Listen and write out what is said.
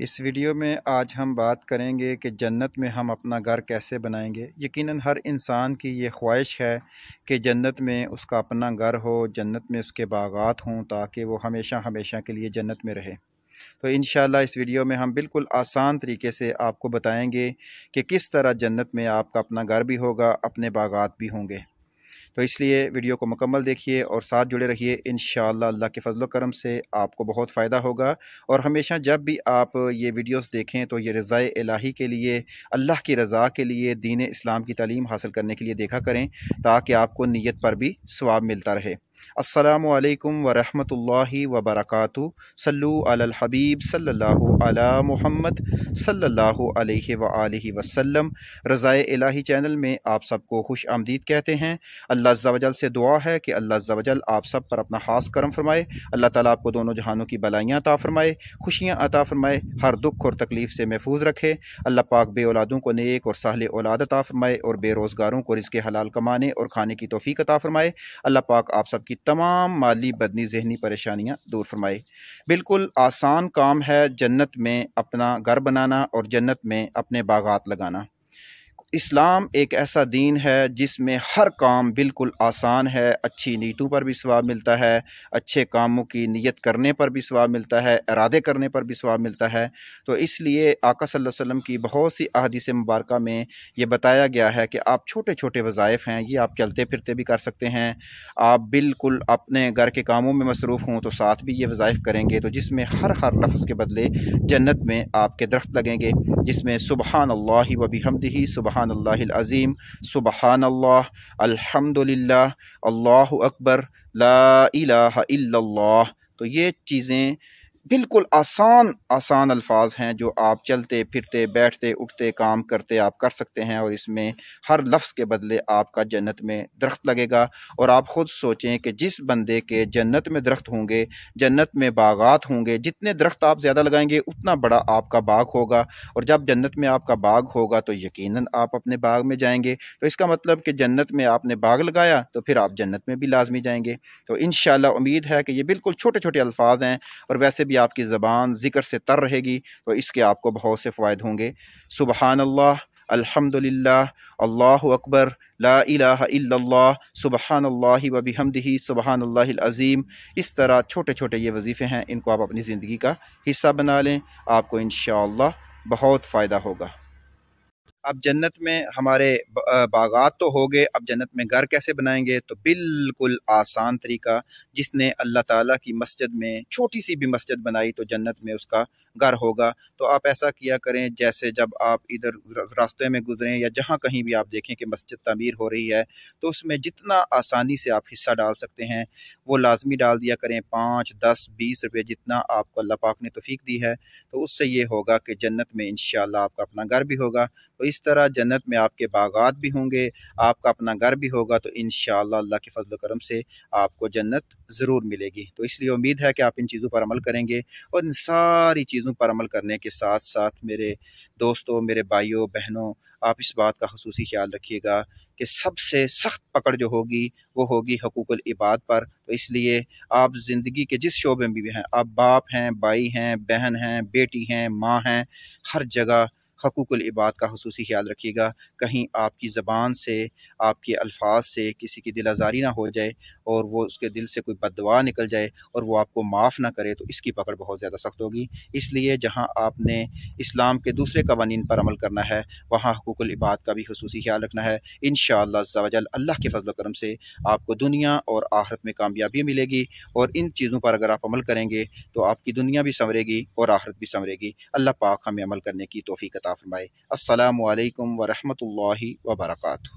اس video میں آج ہم بات کریں گے کہ جنت میں ہم اپنا گھر کیسے بنائیں گے۔ یقیناً ہر انسان کی یہ خواہش ہے کہ جنت میں اس کا اپنا گھر ہو، جنت میں اس کے باغات ہوں تاکہ وہ ہمیشہ ہمیشہ کے لیے جنت میں رہے۔ تو انشاءاللہ اس ویڈیو میں ہم بالکل آسان طریقے سے آپ کو بتائیں گے کہ کس طرح جنت میں آپ کا اپنا گھر بھی ہوگا، اپنے باغات بھی ہوں گے۔ تو اس لیے ویڈیو کو مکمل دیکھیے اور ساتھ جڑے رہیے۔ انشاءاللہ اللہ کے فضل و کرم سے آپ کو بہت فائدہ ہوگا، اور ہمیشہ جب بھی آپ یہ ویڈیوز دیکھیں تو یہ رضائے الہی کے لیے، اللہ کی رضا کے لیے، دین اسلام کی تعلیم حاصل کرنے کے لیے دیکھا کریں تاکہ آپ کو نیت پر بھی ثواب ملتا رہے۔ السلام علیکم ورحمۃ اللہ وبرکاتہ۔ صلو علی الحبیب صلی اللہ علی محمد صلی اللہ علیہ وآلہ وسلم۔ رضائے الہی چینل میں آپ سب کو خوش آمدید کہتے ہیں۔ اللہ عز و جل سے دعا ہے کہ اللہ عز و جل آپ سب پر اپنا خاص کرم فرمائے۔ اللہ تعالیٰ آپ کو دونوں جہانوں کی بلائیاں عطا فرمائے، خوشیاں عطا فرمائے، ہر دکھ اور تکلیف سے محفوظ رکھے۔ اللہ پاک بے اولادوں کو نیک اور صالح اولاد عطا فرمائے، اور بے روزگاروں کو رزق حلال کمانے اور کھانے کی توفیق عطا فرمائے۔ اللہ پاک آپ سب کی تمام مالی بدنی ذہنی پریشانیاں دور فرمائے۔ بالکل آسان کام ہے جنت میں اپنا گھر بنانا اور جنت میں اپنے باغات لگانا۔ اسلام ایک ایسا دین ہے جس میں ہر کام بالکل آسان ہے۔ اچھی نیتوں پر بھی ثواب ملتا ہے، اچھے کاموں کی نیت کرنے پر بھی ثواب ملتا ہے، ارادے کرنے پر بھی ثواب ملتا ہے۔ تو اس لیے آقا صلی اللہ علیہ وسلم کی بہت سی احادیث مبارکہ میں یہ بتایا گیا ہے کہ آپ چھوٹے چھوٹے وظائف ہیں، یہ آپ چلتے پھرتے بھی کر سکتے ہیں۔ آپ بالکل اپنے گھر کے کاموں میں مصروف ہوں تو ساتھ بھی یہ وظائف کریں گے، تو جس میں ہر لفظ کے بدلے جنت میں آپ کے درخت لگیں گے، جس میں سبحان اللہ و بحمدہ، سبحان اللہ العظیم، سبحان اللہ، الحمدللہ، اللہ اکبر، لا الہ الا اللہ۔ تو یہ چیزیں بالکل آسان الفاظ ہیں جو آپ چلتے پھرتے بیٹھتے اٹھتے کام کرتے آپ کر سکتے ہیں، اور اس میں ہر لفظ کے بدلے آپ کا جنت میں درخت لگے گا۔ اور آپ خود سوچیں کہ جس بندے کے جنت میں درخت ہوں گے، جنت میں باغات ہوں گے، جتنے درخت آپ زیادہ لگائیں گے اتنا بڑا آپ کا باغ ہوگا، اور جب جنت میں آپ کا باغ ہوگا تو یقیناً آپ اپنے باغ میں جائیں گے۔ تو اس کا مطلب کہ جنت میں آپ نے باغ لگایا تو پھر آپ جنت میں بھی لازمی جائیں گے۔ تو انشاءاللہ امید ہے کہ یہ بالکل چھوٹے چھوٹے الفاظ ہیں، اور ویسے بھی آپ کی زبان ذکر سے تر رہے گی تو اس کے آپ کو بہت سے فوائد ہوں گے۔ سبحان اللہ، الحمدللہ، اللہ اکبر، لا الہ الا اللہ، سبحان اللہ و بحمدہ، سبحان اللہ العظیم۔ اس طرح چھوٹے چھوٹے یہ وظیفے ہیں، ان کو آپ اپنی زندگی کا حصہ بنا لیں، آپ کو انشاءاللہ بہت فائدہ ہوگا۔ اب جنت میں ہمارے باغات تو ہو گئے، اب جنت میں گھر کیسے بنائیں گے؟ تو بالکل آسان طریقہ، جس نے اللہ تعالیٰ کی مسجد میں چھوٹی سی بھی مسجد بنائی تو جنت میں اس کا گھر ہوگا۔ تو آپ ایسا کیا کریں، جیسے جب آپ ادھر راستے میں گزریں یا جہاں کہیں بھی آپ دیکھیں کہ مسجد تعمیر ہو رہی ہے تو اس میں جتنا آسانی سے آپ حصہ ڈال سکتے ہیں وہ لازمی ڈال دیا کریں۔ 5، 10، 20 روپے جتنا آپ کو اللہ پاک نے توفیق دی ہے، تو اس سے یہ ہوگا کہ جنت میں انشاءاللہ آپ کا اپنا گھر بھی ہوگا۔ تو اس طرح جنت میں آپ کے باغات بھی ہوں گے، آپ کا اپنا گھر بھی ہوگا، تو انشاءاللہ اللہ کے فضل و کرم سے آپ کو جنت ضرور ملے گی۔ تو اس لیے امید ہے کہ آپ ان چیزوں پر عمل کریں گے، اور ان ساری چیزوں پر عمل کرنے کے ساتھ ساتھ میرے دوستوں، میرے بھائیوں بہنوں، آپ اس بات کا خصوصی خیال رکھیے گا کہ سب سے سخت پکڑ جو ہوگی وہ ہوگی حقوق العباد پر۔ تو اس لیے آپ زندگی کے جس شعبے میں بھی ہیں، آپ باپ ہیں، بھائی ہیں، بہن ہیں، بیٹی ہیں، ماں ہیں، ہر جگہ حقوق العباد کا خصوصی خیال رکھیے گا۔ کہیں آپ کی زبان سے، آپ کے الفاظ سے کسی کی دل آزاری نہ ہو جائے، اور وہ اس کے دل سے کوئی بد دعا نکل جائے اور وہ آپ کو معاف نہ کرے، تو اس کی پکڑ بہت زیادہ سخت ہوگی۔ اس لیے جہاں آپ نے اسلام کے دوسرے قوانین پر عمل کرنا ہے، وہاں حقوق العباد کا بھی خصوصی خیال رکھنا ہے۔ انشاءاللہ عز و جل اللہ کے فضل و کرم سے آپ کو دنیا اور آخرت میں کامیابی ملے گی، اور ان چیزوں پر اگر آپ عمل کریں گے تو آپ کی دنیا بھی سنورے گی اور آخرت بھی سنورے گی۔ اللہ پاک ہمیں عمل کرنے کی توفیق عطا فرمائے۔ السلام علیکم ورحمۃ اللہ وبرکاتہ۔